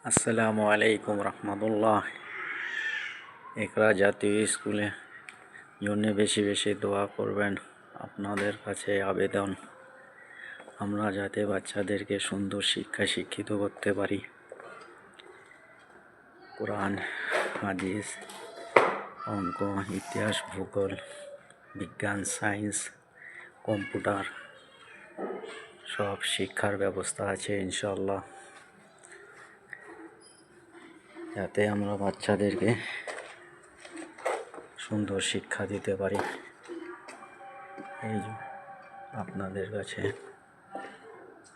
আসসালামু আলাইকুম রহমতুল্লাহ। ইকরা জাতীয় স্কুলে জন্য বেশি বেশি দোয়া করবেন। আপনাদের কাছে আবেদন, আমরা যাতে বাচ্চাদেরকে সুন্দর শিক্ষিত করতে পারি। কোরআন, হাদিস, অঙ্ক, ইতিহাস, ভূগোল, বিজ্ঞান, সায়েন্স, কম্পিউটার সব শিক্ষার ব্যবস্থা আছে ইনশাআল্লাহ, যাতে আমরা বাচ্চাদেরকে সুন্দর শিক্ষা দিতে পারি। এই আপনাদের কাছে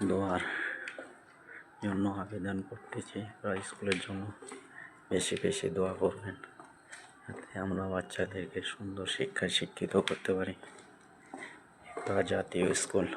দোয়ার জন্য আবেদন করতেছি। স্কুলের জন্য বেশি বেশি দোয়া করবেন, যাতে আমরা বাচ্চাদেরকে সুন্দর শিক্ষিত করতে পারি। জাতীয় স্কুল।